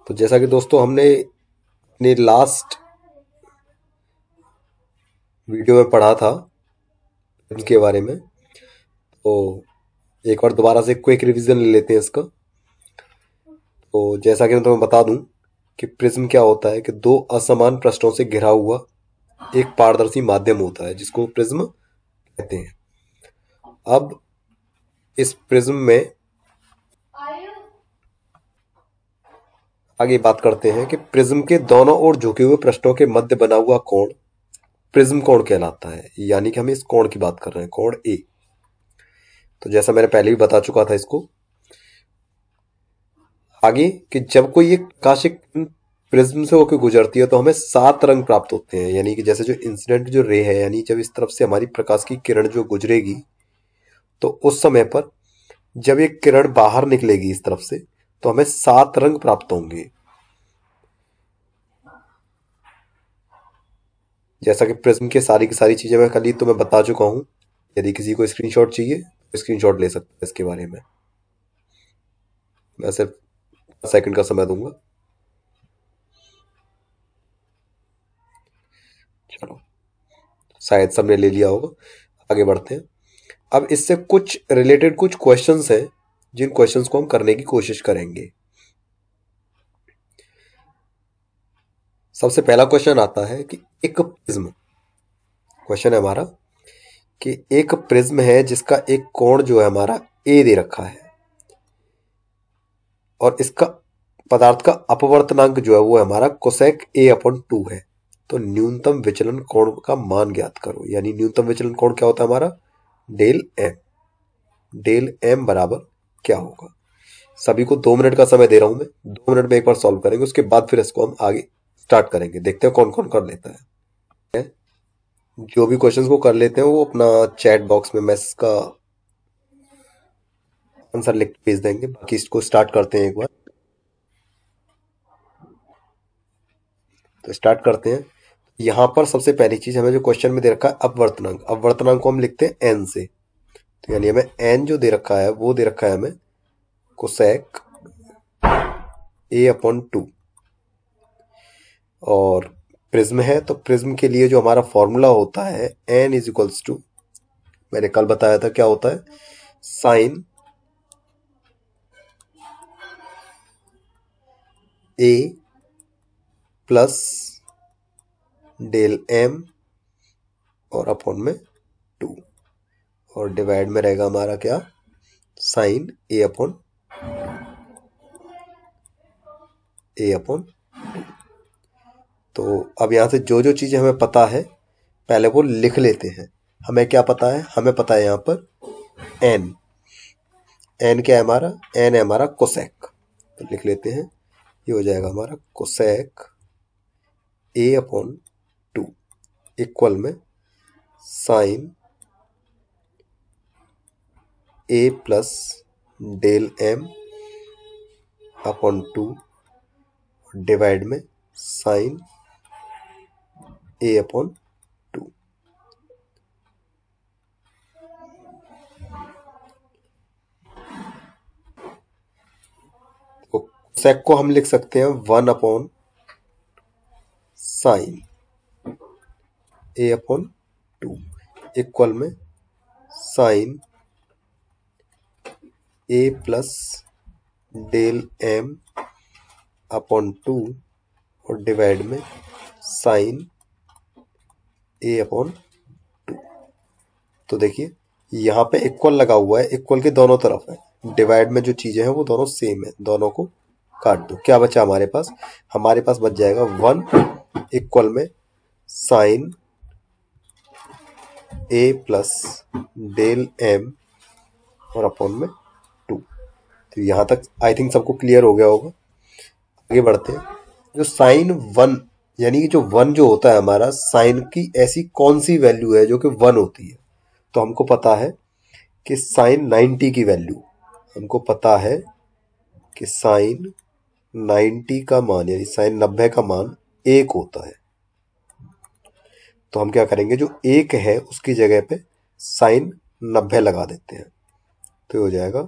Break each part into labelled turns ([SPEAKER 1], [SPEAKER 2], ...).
[SPEAKER 1] तो जैसा कि दोस्तों हमने अपने लास्ट वीडियो में पढ़ा था इनके बारे में, तो एक बार दोबारा से क्विक रिवीजन ले लेते हैं इसका। तो जैसा कि मैं तुम्हें बता दूं कि प्रिज्म क्या होता है कि दो असमान पृष्ठों से घिरा हुआ एक पारदर्शी माध्यम होता है जिसको प्रिज्म कहते हैं। अब इस प्रिज्म में आगे बात करते हैं कि प्रिज्म के दोनों ओर झुके हुए पृष्ठों के मध्य बना हुआ कोण प्रिज्म कोण कहलाता है, यानी कि हम इस कोण की बात कर रहे हैं, कोण ए। तो जैसा मैंने पहले भी बता चुका था इसको आगे कि जब कोई एक प्रकाशिक प्रिज्म से होकर गुजरती है तो हमें 7 रंग प्राप्त होते हैं, यानी कि जैसे जो इंसिडेंट जो रे है, यानी जब इस तरफ से हमारी प्रकाश की किरण जो गुजरेगी तो उस समय पर जब एक किरण बाहर निकलेगी इस तरफ से तो हमें 7 रंग प्राप्त होंगे। जैसा कि प्रिज्म की सारी चीजें मैं कल ही तुम्हें बता चुका हूं। यदि किसी को स्क्रीनशॉट चाहिए तो स्क्रीनशॉट ले सकते हैं इसके बारे में। मैं सिर्फ सेकंड का समय दूंगा। चलो, शायद सबने ले लिया होगा। आगे बढ़ते हैं। अब इससे कुछ रिलेटेड कुछ क्वेश्चंस हैं जिन क्वेश्चंस को हम करने की कोशिश करेंगे। सबसे पहला क्वेश्चन आता है कि एक प्रिज्म, क्वेश्चन है हमारा कि एक प्रिज्म है जिसका एक कोण जो है हमारा ए दे रखा है और इसका पदार्थ का अपवर्तनांक जो है वो है हमारा कोसेक a/2 है। तो न्यूनतम विचलन कोण का मान ज्ञात करो, यानी न्यूनतम विचलन कोण क्या होता है हमारा, डेल एम। डेल एम बराबर क्या होगा। सभी को 2 मिनट का समय दे रहा हूं मैं, 2 मिनट में एक बार सॉल्व करेंगे, उसके बाद फिर इसको हम आगे स्टार्ट करेंगे। देखते हैं कौन कौन कर लेता है। जो भी क्वेश्चंस को कर लेते हैं वो अपना चैट बॉक्स में मैसेज का आंसर लिख भेज देंगे। बाकी इसको स्टार्ट करते हैं एक बार। तो स्टार्ट करते हैं। यहां पर सबसे पहली चीज हमें जो क्वेश्चन में दे रखा है अपवर्तनांक, अपवर्तनांक को हम लिखते हैं एन से। तो यानी हमें एन जो दे रखा है वो दे रखा है हमें कोसेक a/2। और प्रिज्म है तो प्रिज्म के लिए जो हमारा फॉर्मूला होता है n इज इक्वल्स टू, मैंने कल बताया था क्या होता है, sine a plus del m और अपॉन में 2 और डिवाइड में रहेगा हमारा क्या, साइन a/2। तो अब यहां से जो जो चीजें हमें पता है पहले वो लिख लेते हैं। हमें क्या पता है, हमें पता है यहां पर n। n क्या है हमारा, n है हमारा कोसेक। तो लिख लेते हैं, ये हो जाएगा हमारा कोसेक a/2 इक्वल में sine a plus del m upon 2 divide में साइन a/2। तो कोसेक को हम लिख सकते हैं 1 अपॉन साइन a/2 इक्वल में sine a plus del m upon 2 और डिवाइड में साइन a/2। तो देखिए यहाँ पे इक्वल लगा हुआ है, इक्वल के दोनों तरफ है, डिवाइड में जो चीजें हैं वो दोनों सेम है, दोनों को काट दो। क्या बचा हमारे पास, हमारे पास बच जाएगा 1 इक्वल में sine a plus del m और अपॉन में 2। तो यहां तक आई थिंक सबको क्लियर हो गया होगा। आगे बढ़ते हैं। जो साइन 1 यानी कि जो 1 जो होता है हमारा, साइन की ऐसी कौन सी वैल्यू है जो कि 1 होती है। तो हमको पता है कि साइन 90 की वैल्यू, हमको पता है कि साइन 90 का मान यानी साइन 90 का मान 1 होता है। तो हम क्या करेंगे, जो 1 है उसकी जगह पे साइन 90 लगा देते हैं। तो हो जाएगा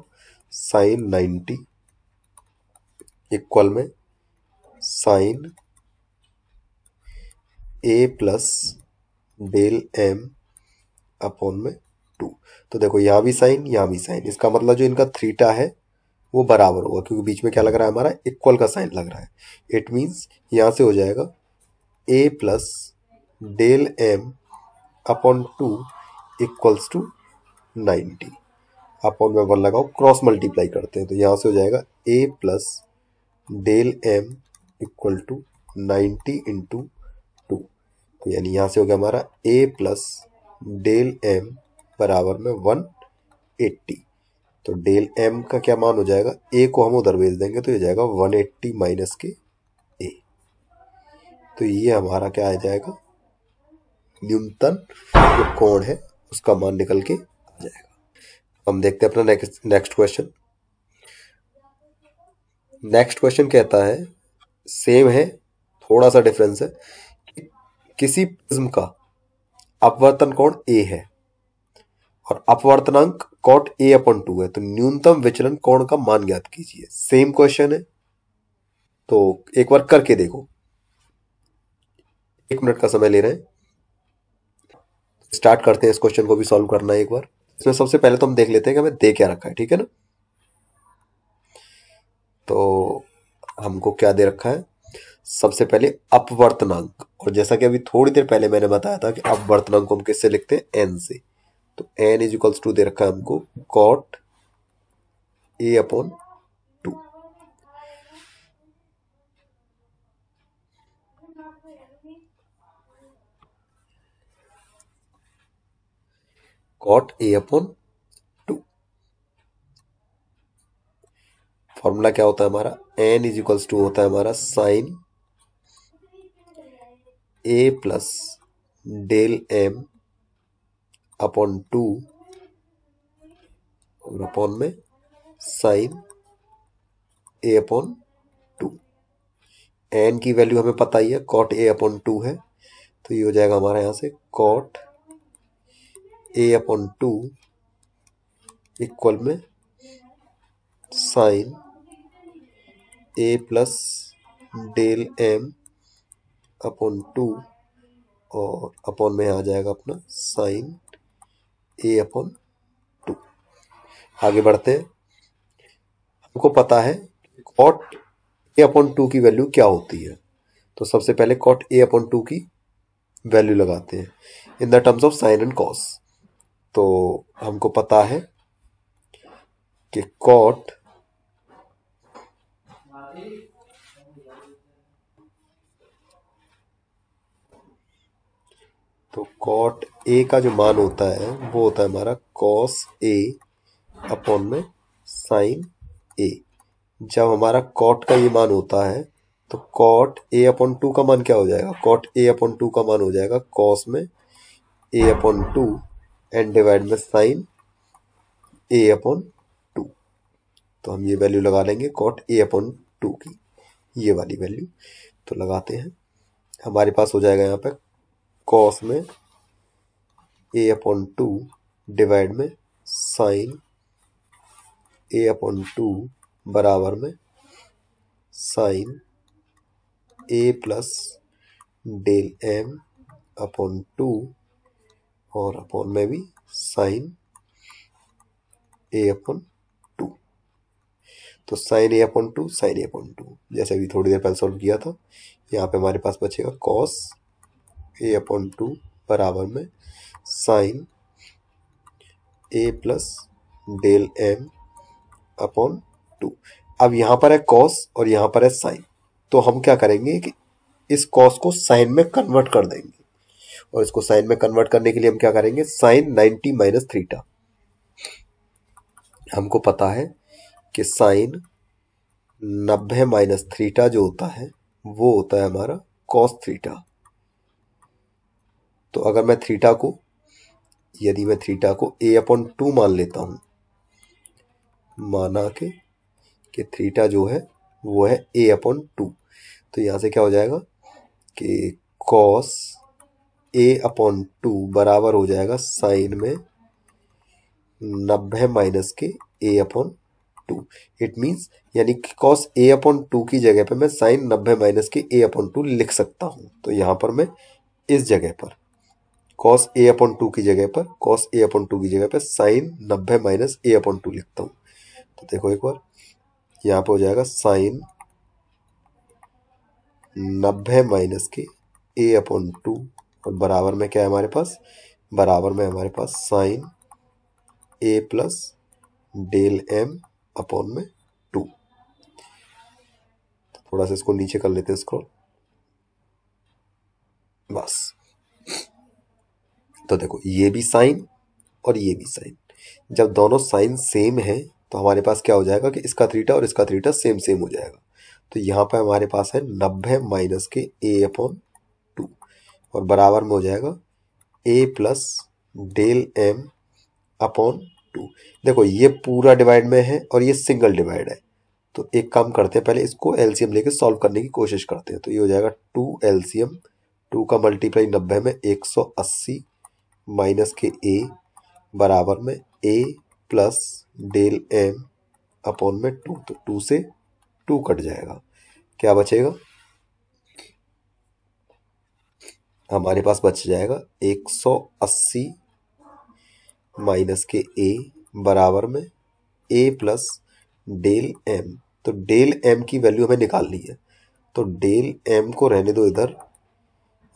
[SPEAKER 1] साइन 90 इक्वल में साइन ए प्लस डेल एम अपॉन में 2। तो देखो यहाँ भी साइन, यहाँ भी साइन, इसका मतलब जो इनका थीटा है वो बराबर होगा, क्योंकि बीच में क्या लग रहा है हमारा, इक्वल का साइन लग रहा है। इट मीन्स यहाँ से हो जाएगा A plus del m upon 2 equals to 90। Upon में 1 लगाओ, क्रॉस मल्टीप्लाई करते हैं, तो यहाँ से हो जाएगा A plus del m equal to 90 into 2। तो यानी यहाँ से हो गया हमारा ए प्लस डेल एम बराबर में 180। तो डेल एम का क्या मान हो जाएगा, ए को हम उधर भेज देंगे तो ये जाएगा 180 माइनस के ए। तो ये हमारा क्या आ जाएगा, न्यूनतम जो कोण है उसका मान निकल के आ जाएगा। हम देखते हैं अपना नेक्स्ट क्वेश्चन। नेक्स्ट क्वेश्चन कहता है, सेम है, थोड़ा सा डिफरेंस है। किसी प्रिज्म का अपवर्तन कोण ए है और अपवर्तनांक कॉट ए अपॉन 2 है, तो न्यूनतम विचलन कोण का मान ज्ञात कीजिए। सेम क्वेश्चन है, तो एक बार करके देखो। 1 मिनट का समय ले रहे हैं, स्टार्ट करते हैं। इस क्वेश्चन को भी सॉल्व करना है एक बार। इसमें सबसे पहले तो हम देख लेते हैं कि हमें दे क्या रखा है, ठीक है ना। तो हमको क्या दे रखा है, सबसे पहले अपवर्तनांक, और जैसा कि अभी थोड़ी देर पहले मैंने बताया था कि अपवर्तनांक को हम किससे लिखते हैं, एन से। तो एन इज इक्वल्स टू दे रखा है हमको cot A upon 2। Cot A upon 2 formula क्या होता है हमारा, एन इज इक्वल्स टू होता है हमारा साइन ए प्लस डेल एम अपॉन 2 और अपॉन में साइन ए अपॉन 2। एन की वैल्यू हमें पता ही है, कॉट ए अपॉन 2 है, तो ये हो जाएगा हमारा यहाँ से कॉट ए अपॉन 2 इक्वल में साइन ए प्लस डेल एम अपॉन 2 और अपॉन में आ जाएगा अपना साइन ए अपॉन 2। आगे बढ़ते हैं। हमको पता है कॉट ए अपॉन 2 की वैल्यू क्या होती है, तो सबसे पहले कॉट ए अपॉन 2 की वैल्यू लगाते हैं in the terms of sine and cos. तो हमको पता है कि कॉट ए का जो मान होता है वो होता है हमारा कॉस ए अपॉन में साइन ए। जब हमारा कॉट का ये मान होता है तो कॉट ए अपॉन 2 का मान क्या हो जाएगा, कॉट ए अपॉन 2 का मान हो जाएगा कॉस में ए अपॉन 2 एंड डिवाइड में साइन ए अपॉन 2। तो हम ये वैल्यू लगा लेंगे कॉट ए अपॉन 2 की, ये वाली वैल्यू तो लगाते हैं। हमारे पास हो जाएगा यहाँ पे कॉस में ए अपॉन 2 डिवाइड में साइन ए अपॉन 2 बराबर में साइन ए प्लस डेल एम अपॉन 2 और अपॉन में भी साइन ए अपॉन 2। तो साइन ए अपॉन 2 साइन ए अपॉन 2 जैसे अभी थोड़ी देर पहले सॉल्व किया था। यहाँ पे हमारे पास बचेगा कॉस ए अपॉन 2 बराबर में साइन ए प्लस डेल एम अपॉन 2। अब यहाँ पर है कॉस और यहाँ पर है साइन, तो हम क्या करेंगे कि इस कॉस को साइन में कन्वर्ट कर देंगे, और इसको साइन में कन्वर्ट करने के लिए हम क्या करेंगे, साइन 90 माइनस थीटा। हमको पता है कि साइन 90 माइनस थीटा जो होता है वो होता है हमारा कॉस थीटा। तो अगर मैं थीटा को, यदि मैं थीटा को ए अपॉन 2 मान लेता हूं, माना कि थीटा जो है वो है ए अपॉन 2, तो यहां से क्या हो जाएगा कि कॉस ए अपॉन 2 बराबर हो जाएगा साइन में 90 माइनस के ए अपॉन टू। इट मीन्स यानी कि कॉस ए अपॉन टू की जगह पे मैं साइन 90 माइनस के ए अपॉन टू लिख सकता हूँ। तो यहाँ पर मैं इस जगह पर कॉस ए अपॉन टू की जगह पर कॉस ए अपॉन टू की जगह पर साइन 90 माइनस ए अपॉन टू लिखता हूँ। तो देखो एक बार यहाँ पे हो जाएगा साइन 90 माइनस के ए अपॉन टू और बराबर में क्या है हमारे पास, बराबर में हमारे पास साइन ए प्लस डेल एम अपॉन में टू। थोड़ा सा इसको नीचे कर लेते हैं स्क्रॉल, बस। तो देखो ये भी साइन और ये भी साइन, जब दोनों साइन सेम है तो हमारे पास क्या हो जाएगा कि इसका थीटा और इसका थीटा सेम सेम हो जाएगा। तो यहाँ पर हमारे पास है 90 माइनस के ए अपॉन टू और बराबर में हो जाएगा A plus del m upon two. देखो ये पूरा डिवाइड में है और ये सिंगल डिवाइड है, तो एक काम करते हैं, पहले इसको एलसीएम लेके सॉल्व करने की कोशिश करते हैं। तो ये हो जाएगा 2 एलसीएम, 2 का मल्टीप्लाई 90 में 180 माइनस के ए बराबर में ए प्लस डेल एम अपॉन में टू। तो 2 से 2 कट जाएगा, क्या बचेगा हमारे पास, बच जाएगा 180 माइनस के ए बराबर में ए प्लस डेल एम। तो डेल एम की वैल्यू हमें निकालनी है, तो डेल एम को रहने दो इधर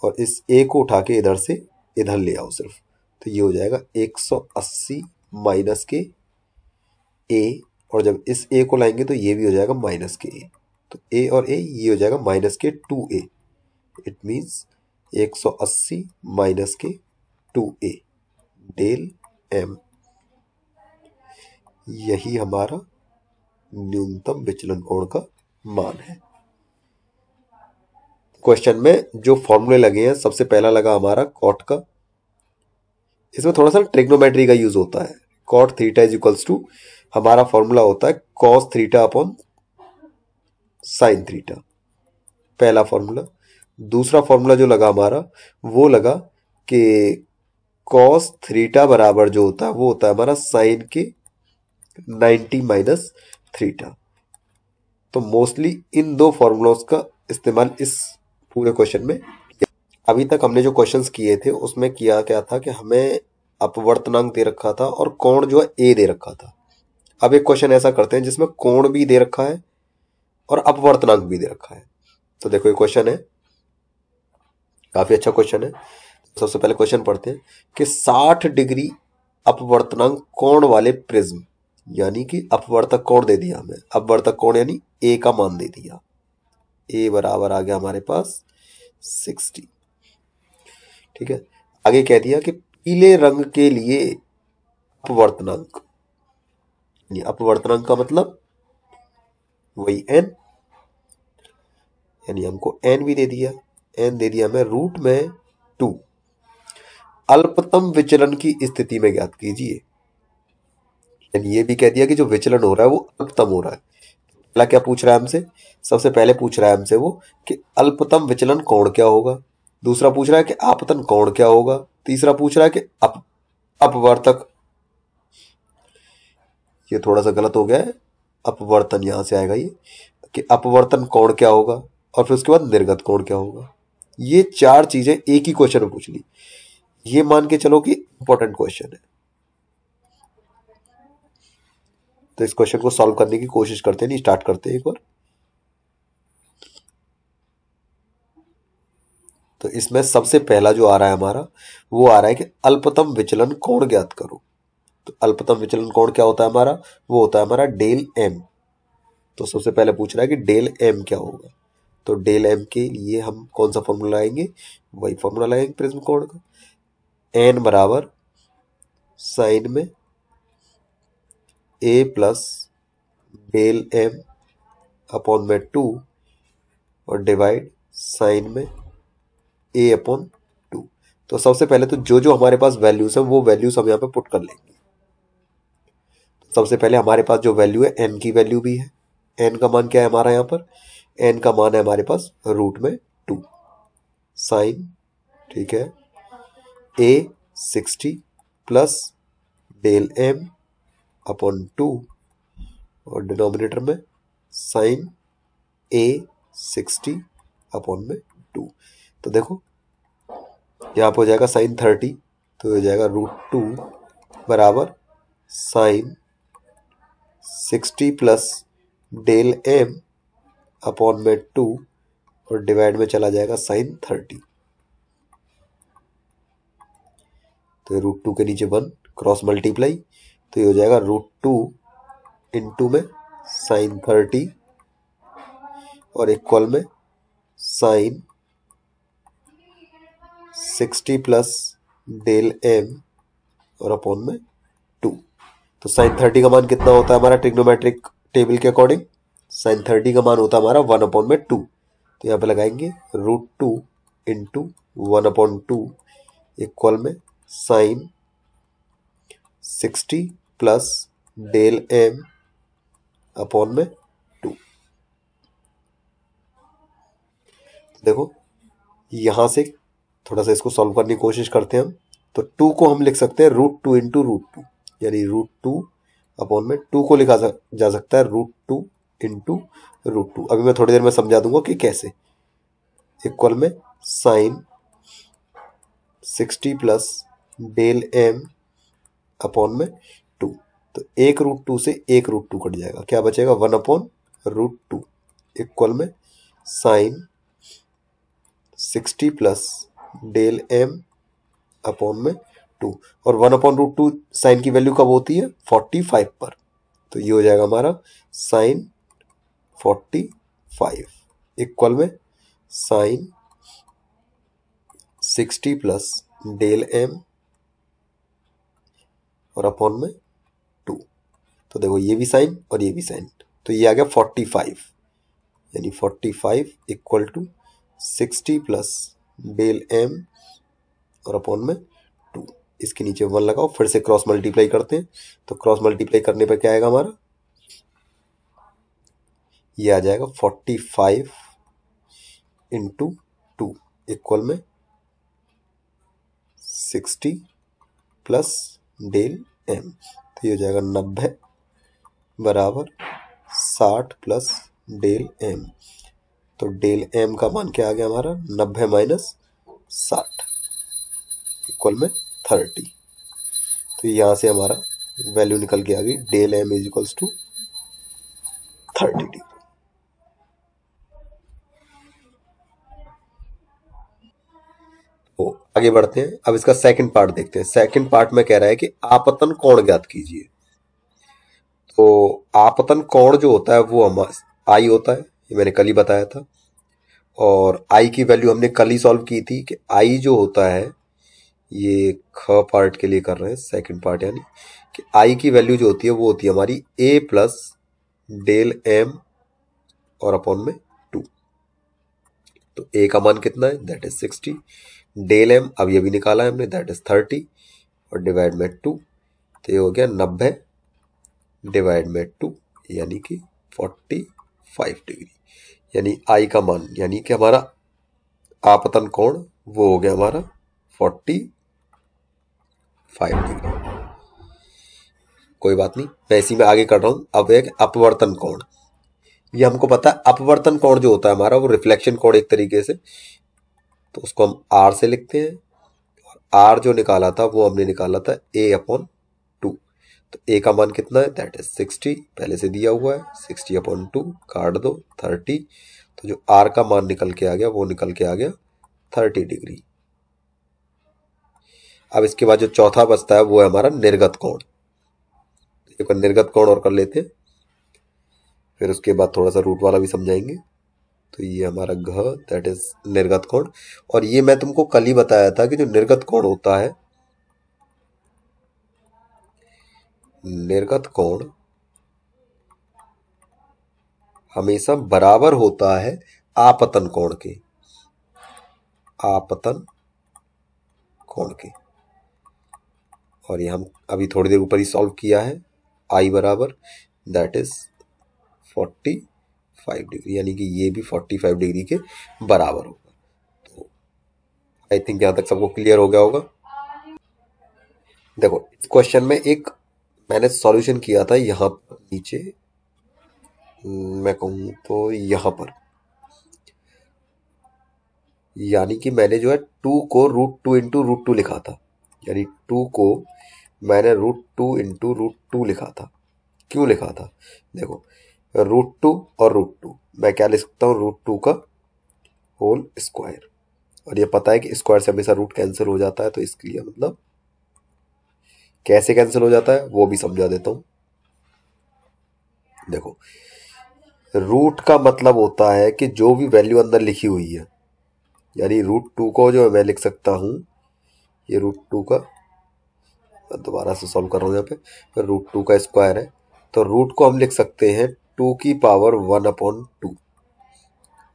[SPEAKER 1] और इस ए को उठा के इधर से इधर ले आओ सिर्फ। तो ये हो जाएगा 180 माइनस के ए और जब इस ए को लाएंगे तो ये भी हो जाएगा माइनस के ए। तो ए और ए ये हो जाएगा माइनस के 2a। इट मीन्स 180 माइनस के 2a डेल एम, यही हमारा न्यूनतम विचलन कोण का मान है। क्वेश्चन में जो फॉर्मूले लगे हैं, सबसे पहला लगा हमारा कॉट का, इसमें थोड़ा सा ट्रिग्नोमेट्री का यूज होता है। Cot theta is equals to हमारा फॉर्मूला होता है cos theta upon sine theta, पहला फॉर्मूला। दूसरा फॉर्मूला जो लगा हमारा वो लगा कि कॉस थीटा बराबर जो होता है वो होता है हमारा साइन के 90 माइनस थीटा। तो मोस्टली इन दो फॉर्मूलों का इस्तेमाल इस पूरे क्वेश्चन में। अभी तक हमने जो क्वेश्चंस किए थे उसमें किया क्या था कि हमें अपवर्तनांक दे रखा था और कोण जो है ए दे रखा था। अब एक क्वेश्चन ऐसा करते हैं जिसमें कोण भी दे रखा है और अपवर्तनांक भी दे रखा है। तो देखो ये क्वेश्चन है, काफी अच्छा क्वेश्चन है। सबसे पहले क्वेश्चन पढ़ते हैं कि 60 डिग्री अपवर्तनांक कोण वाले प्रिज्म, यानी कि अपवर्तक कोण दे दिया हमें, अपवर्तक कोण यानी ए का मान दे दिया, ए बराबर आ गया हमारे पास 60। ठीक है, आगे कह दिया कि पीले रंग के लिए अपवर्तनांक, अपवर्तनांक का मतलब वही एन, यानी हमको एन भी दे दिया, एन दे दिया हमें रूट में 2। अल्पतम विचलन की स्थिति में ज्ञात कीजिए, यानी ये भी कह दिया कि जो विचलन हो रहा है वो अल्पतम हो रहा है। पहला क्या पूछ रहा है हमसे, सबसे पहले पूछ रहा है हमसे वो कि अल्पतम विचलन कोण क्या होगा, दूसरा पूछ रहा है कि आपतन कोण क्या होगा, तीसरा पूछ रहा है कि अपवर्तक, ये थोड़ा सा गलत हो गया है, अपवर्तन यहां से आएगा ये कि अपवर्तन कोण क्या होगा और फिर उसके बाद निर्गत कोण क्या होगा। ये चार चीजें एक ही क्वेश्चन में पूछ ली, ये मान के चलो कि इंपॉर्टेंट क्वेश्चन है। तो इस क्वेश्चन को सॉल्व करने की कोशिश करते हैं, नहीं स्टार्ट करते हैं एक बार। तो इसमें सबसे पहला जो आ रहा है हमारा वो आ रहा है कि अल्पतम विचलन कोण ज्ञात करो। तो अल्पतम विचलन कोण क्या होता है हमारा, वो होता है हमारा डेल एम। तो सबसे पहले पूछ रहा है कि डेल एम क्या होगा। तो डेल एम के लिए हम कौन सा फॉर्मूला लाएंगे, वही फॉर्मूला लाएंगे प्रिज्म कोण का, एन बराबर साइन में ए प्लस डेल एम अपॉन में 2 और डिवाइड साइन में ए अपॉन 2। तो सबसे पहले तो जो जो हमारे पास वैल्यूज है वो वैल्यूज हम यहाँ पे पुट कर लेंगे। सबसे पहले हमारे पास जो वैल्यू है एन की वैल्यू भी है, एन का मान क्या है हमारा यहाँ पर, एन का मान है हमारे पास रूट में 2 साइन, ठीक है, ए 60 प्लस डेल एम अपॉन 2 और डिनोमिनेटर में साइन a 60 अपॉन में 2। तो देखो यहाँ पे हो जाएगा साइन 30, तो हो जाएगा √2 बराबर sine 60 plus del m upon में 2 और डिवाइड में चला जाएगा साइन 30। तो √2 के नीचे 1 क्रॉस मल्टीप्लाई, तो ये हो जाएगा √2 इंटू में साइन 30 और इक्वल में साइन 60 प्लस डेल m और अपॉन में 2। तो साइन 30 का मान कितना होता है हमारा ट्रिग्नोमेट्रिक टेबल के अकॉर्डिंग? साइन 30 का मान होता है हमारा 1 अपॉन में 2। तो यहाँ पे लगाएंगे √2 इंटू 1 अपॉन 2 इक्वल में sine 60 plus del m upon में 2। देखो यहां से थोड़ा सा इसको सॉल्व करने की कोशिश करते हैं हम। तो 2 को हम लिख सकते हैं √2 इंटू √2, यानी √2 अपॉन में 2 को लिखा जा सकता है √2 इंटू √2। अभी मैं थोड़ी देर में समझा दूंगा कि कैसे। इक्वल में sine 60 plus del m upon में 2। तो एक √2 से एक √2 कट जाएगा, क्या बचेगा 1 अपॉन √2 इक्वल में sine 60 plus del m upon में 2। और 1 अपॉन √2 साइन की वैल्यू कब होती है? 45 पर। तो ये हो जाएगा हमारा साइन 45 इक्वल में साइन 60 प्लस डेल m और अपॉन में 2। तो देखो ये भी साइन और ये भी साइन, तो ये आ गया 45, यानी 45 equal to 60 plus del m और अपॉन में 2। इसके नीचे 1 लगाओ, फिर से क्रॉस मल्टीप्लाई करते हैं। तो क्रॉस मल्टीप्लाई करने पर क्या आएगा हमारा? ये आ जाएगा 45 इंटू 2 इक्वल में 60 प्लस डेल m। तो ये हो जाएगा 90 बराबर 60 प्लस डेल m। तो डेल m का मान क्या आ गया हमारा? 90 माइनस 60 इक्वल में 30। तो यहां से हमारा वैल्यू निकल के आ गई del m is equals to 30 degree. तो आगे बढ़ते हैं, अब इसका सेकंड पार्ट देखते हैं। सेकंड पार्ट में कह रहा है कि आपतन कोण ज्ञात कीजिए। तो आपतन कोण जो होता है वो हमारा आई होता है, ये मैंने कल ही बताया था। और आई की वैल्यू हमने कल ही सॉल्व की थी कि आई जो होता है, ये ख पार्ट के लिए कर रहे हैं सेकंड पार्ट, यानी कि आई की वैल्यू जो होती है वो होती है हमारी a प्लस डेल m और अपॉन में 2। तो a का मान कितना है? That is 60। डेल m अब ये भी निकाला है हमने, दैट इज 30 और डिवाइड में 2। तो ये हो गया 90 डिवाइड में 2 यानी कि 45 डिग्री। यानी आई का मान यानी कि हमारा आपतन कोण वो हो गया हमारा 45 डिग्री। कोई बात नहीं, मैं इसी में आगे कर रहा हूं। अब एक अपवर्तन कोण, ये हमको पता है अपवर्तन कोण जो होता है हमारा वो रिफ्लेक्शन कोण एक तरीके से, तो उसको हम आर से लिखते हैं। और आर जो निकाला था वो हमने निकाला था a अपॉन 2। तो a का मान कितना है? दैट इज 60, पहले से दिया हुआ है। 60 अपॉन 2 काट दो 30। तो जो आर का मान निकल के आ गया वो निकल के आ गया 30 डिग्री। अब इसके बाद जो चौथा बचता है वो है हमारा निर्गत कोण। एक बार निर्गत कोण और कर लेते हैं, फिर उसके बाद थोड़ा सा रूट वाला भी समझाएंगे। तो ये हमारा घ दैट इज निर्गत कोण। और ये मैं तुमको कल ही बताया था कि जो निर्गत कोण होता है, निर्गत कोण हमेशा बराबर होता है आपतन कोण के, आपतन कोण के। और ये हम अभी थोड़ी देर ऊपर ही सॉल्व किया है। आई बराबर दैट इज 45 डिग्री, यानी कि ये भी 45 डिग्री के बराबर होगा। तो आई थिंक यहां तक सबको क्लियर हो गया होगा। देखो इस क्वेश्चन में एक मैंने सॉल्यूशन किया था यहाँ पर नीचे मैं कहूँ तो यहाँ पर, यानी कि मैंने जो है 2 को √2 इंटू √2 लिखा था, यानी 2 को मैंने √2 इंटू √2 लिखा था। क्यों लिखा था? देखो, √2 और √2 मैं क्या लिख सकता हूँ, √2 का होल स्क्वायर, और ये पता है कि स्क्वायर से हमेशा रूट कैंसिल हो जाता है, तो इसके लिए मतलब कैसे कैंसिल हो जाता है वो भी समझा देता हूँ। देखो, रूट का मतलब होता है कि जो भी वैल्यू अंदर लिखी हुई है, यानी √2 को जो मैं लिख सकता हूँ, ये √2 का, दोबारा से सॉल्व कर रहा हूँ यहाँ पे, √2 का स्क्वायर है, तो रूट को हम लिख सकते हैं 2 की पावर 1/2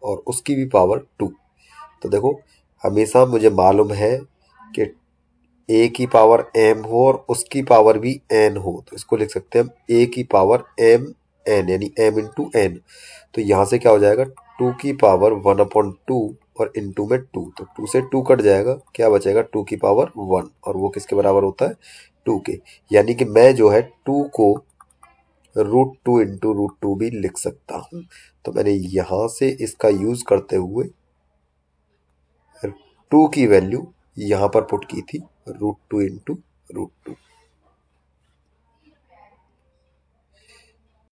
[SPEAKER 1] और उसकी भी पावर 2। तो देखो, हमेशा मुझे मालूम है कि a की पावर m हो और उसकी पावर भी n हो, तो इसको लिख सकते हैं हम a की पावर m n, यानी m इंटू n। तो यहाँ से क्या हो जाएगा, 2 की पावर 1/2 और इंटू में 2, तो 2 से 2 कट जाएगा, क्या बचेगा, 2 की पावर 1, और वो किसके बराबर होता है, 2 के। यानी कि मैं जो है 2 को √2 इंटू √2 भी लिख सकता हूँ। तो मैंने यहाँ से इसका यूज करते हुए 2 की वैल्यू यहाँ पर पुट की थी, √2 इंटू √2।